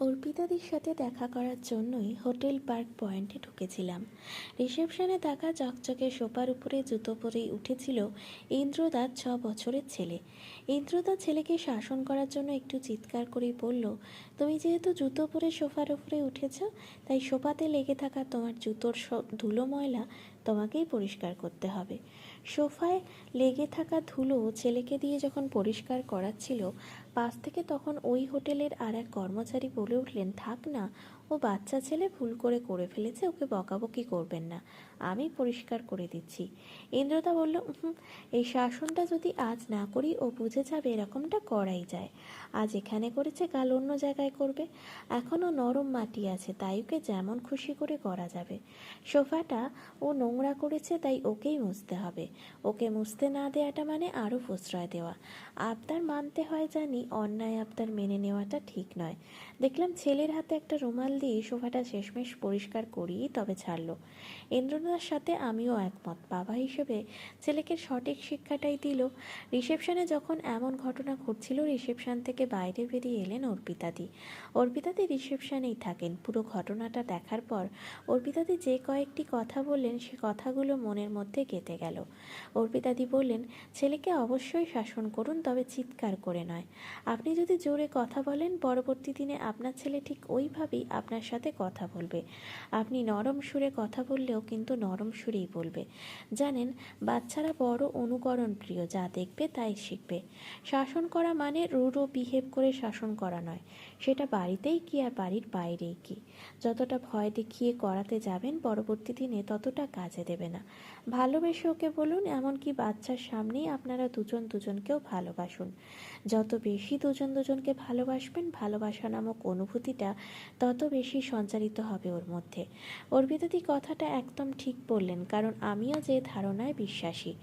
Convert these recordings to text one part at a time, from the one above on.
অর্পিতাদির সাথে দেখা করার জন্যই হোটেল পার্ক পয়েন্টে ঢুকেছিলাম। রিসেপশনে থাকা চকচকে সোফার উপরে জুতো পরেই উঠেছিল ইন্দ্রদার 6 বছরের ছেলে। ইন্দ্রদা ছেলেকে শাসন করার জন্য একটু চিৎকার করেই বলল, তুমি যেহেতু জুতো পরে সোফার উপরে উঠেছ, তাই সোফাতে লেগে থাকা তোমার জুতোর ধুলো ময়লা তোমাকেই পরিষ্কার করতে হবে। সোফায় লেগে থাকা ধুলো ছেলেকে দিয়ে যখন পরিষ্কার করাচ্ছিল, পাশ থেকে তখন ওই হোটেলের আর এক কর্মচারী বলে উঠলেন, থাক না, ও বাচ্চা ছেলে, ভুল করে ফেলেছে, ওকে বকাবকি করবেন না, আমি পরিষ্কার করে দিচ্ছি। ইন্দ্রদা বলল, এই শাসনটা যদি আজ না করি ও বুঝে যাবে এরকমটা করাই যায়। আজ এখানে করেছে, কাল অন্য জায়গায় করবে। এখনও নরম মাটি আছে, তাই ওকে যেমন খুশি করে করা যাবে। সোফাটা ও নোংরা করেছে, তাই ওকেই মুছতে হবে। ওকে মুছতে না দেওয়াটা মানে আরও প্রশ্রয় দেওয়া। আবদার মানতে হয় জানি, অন্যায় আবদার মেনে নেওয়াটা ঠিক নয়। দেখলাম ছেলের হাতে একটা রুমাল দিয়ে সোফাটা শেষমেশ পরিষ্কার করিয়ে তবে ছাড়লো। ইন্দ্রনাথের সাথে আমিও একমত। বাবা হিসেবে ছেলেকে সঠিক শিক্ষাটাই দিল। রিসেপশনে যখন এমন ঘটনা ঘটছিল, রিসেপশন থেকে বাইরে বেরিয়ে এলেন অর্পিতাদি। অর্পিতাদি রিসেপশনেই থাকেন। পুরো ঘটনাটা দেখার পর অর্পিতাদি যে কয়েকটি কথা বললেন, সে কথাগুলো মনের মধ্যে গেঁথে গেল। অর্পিতাদি বললেন, ছেলেকে অবশ্যই শাসন করুন, তবে চিৎকার করে নয়। আপনি যদি জোরে কথা বলেন, পরবর্তী দিনে আপনার ছেলে ঠিক ওইভাবেই আপনার সাথে কথা বলবে। আপনি নরম সুরে কথা বললেও কিন্তু নরম সুরেই বলবে। জানেন, বাচ্চারা বড় অনুকরণ প্রিয়, যা দেখবে তাই শিখবে। শাসন করা মানে রুড়ো বিহেভ করে শাসন করা নয়। সেটা বাড়িতেই কি আর বাড়ির বাইরেই কি। যতটা ভয় দেখিয়ে করাতে যাবেন, পরবর্তী দিনে ততটা কাজে দেবে না। ভালোবেসে ওকে বলুন, এমনকি বাচ্চার সামনেই আপনারা দুজন দুজনকেও ভালোবাসুন। যত বেশি দুজন দুজনকে ভালোবাসবেন, ভালোবাসা নামক অনুভূতিটা তত বেশি সঞ্চারিত হবে ওর মধ্যে। অর্পিতাদি কথাটা একদম ঠিক বললেন, কারণ আমিও যে ধারণায় বিশ্বাসী।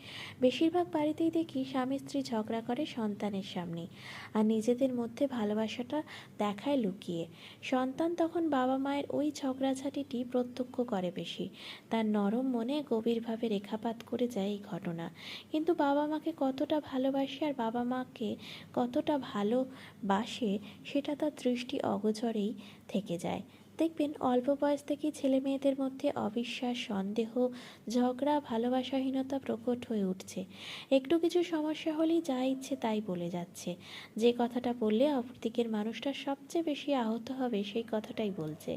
বেশিরভাগ বাড়িতেই দেখি স্বামী স্ত্রী ঝগড়া করে সন্তানের সামনেই, আর নিজেদের মধ্যে ভালোবাসাটা দেখায় লুকিয়ে। সন্তান তখন বাবা মায়ের ওই ঝগড়াঝাটিটি প্রত্যক্ষ করে বেশি। তার নরম মনে গভীরভাবে রেখাপাত করে যায় এই ঘটনা। কিন্তু বাবা মাকে কতটা ভালোবাসে আর বাবা মাকে কতটা ভালোবাসে, সেটা তার দৃষ্টি অগোচরেই থেকে যায়। দেখবেন অল্প বয়স থেকেই ছেলে মেয়েদের মধ্যে অবিশ্বাস, সন্দেহ, ঝগড়া, ভালোবাসাহীনতা প্রকট হয়ে উঠছে। একটু কিছু সমস্যা হলেই যা ইচ্ছে তাই বলে যাচ্ছে। যে কথাটা বললে অপরদিকের মানুষটা সবচেয়ে বেশি আহত হবে, সেই কথাটাই বলছে।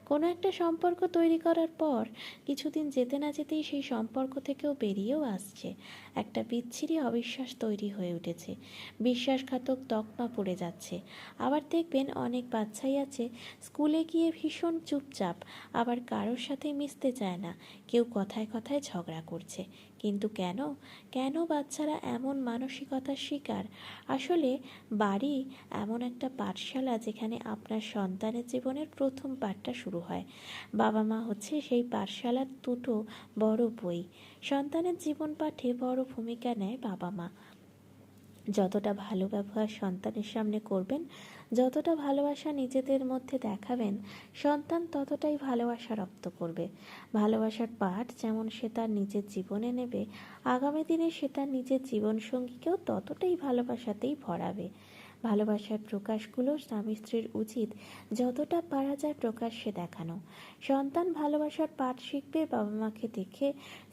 কোনো একটা সম্পর্ক তৈরি করার পর কিছুদিন যেতে না যেতেই সেই সম্পর্ক থেকেও বেরিয়েও আসছে। একটা বিচ্ছিরি অবিশ্বাস তৈরি হয়ে উঠেছে। বিশ্বাসঘাতক তকমা পড়ে যাচ্ছে। আবার দেখবেন অনেক বাচ্চাই আছে, স্কুলে গিয়ে ভীষণ চুপচাপ, আবার কারোর সাথে মিশতে চায় না, কেউ কথায় কথায় ঝগড়া করছে। কিন্তু কেন কেন বাচ্চারা এমন মানসিকতার শিকার? আসলে বাড়ি এমন একটা পাঠশালা, যেখানে আপনার সন্তানের জীবনের প্রথম পাঠটা শুরু হয়। বাবা মা হচ্ছে সেই পাঠশালার দুটো বড় বই। সন্তানের জীবন পাঠে বড় ভূমিকা নেয় বাবা মা। যতটা ভালো ব্যবহার সন্তানের সামনে করবেন, যতটা ভালোবাসা নিজেদের মধ্যে দেখাবেন, সন্তান ততটাই ভালোবাসা রপ্ত করবে। ভালোবাসার পাঠ যেমন সে তার নিজের জীবনে নেবে, আগামী দিনে সে তার নিজের জীবনসঙ্গীকেও ততটাই ভালোবাসাতেই ভরাবে। ভালোবাসার প্রকাশগুলো স্বামী স্ত্রীর উচিত যতটা পারা যায় প্রকাশ্যে দেখানো। সন্তান ভালোবাসার পাঠ শিখবে বাবা মাকে দেখে,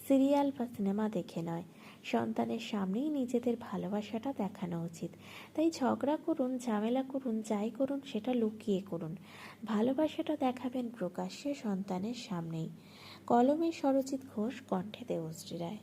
সিরিয়াল বা সিনেমা দেখে নয়। সন্তানের সামনেই নিজেদের ভালোবাসাটা দেখানো উচিত। তাই ঝগড়া করুন, ঝামেলা করুন, যাই করুন সেটা লুকিয়ে করুন। ভালোবাসাটা দেখাবেন প্রকাশ্যে, সন্তানের সামনেই। কলমে সরজিৎ ঘোষ, কণ্ঠে দেবশ্রী রায়।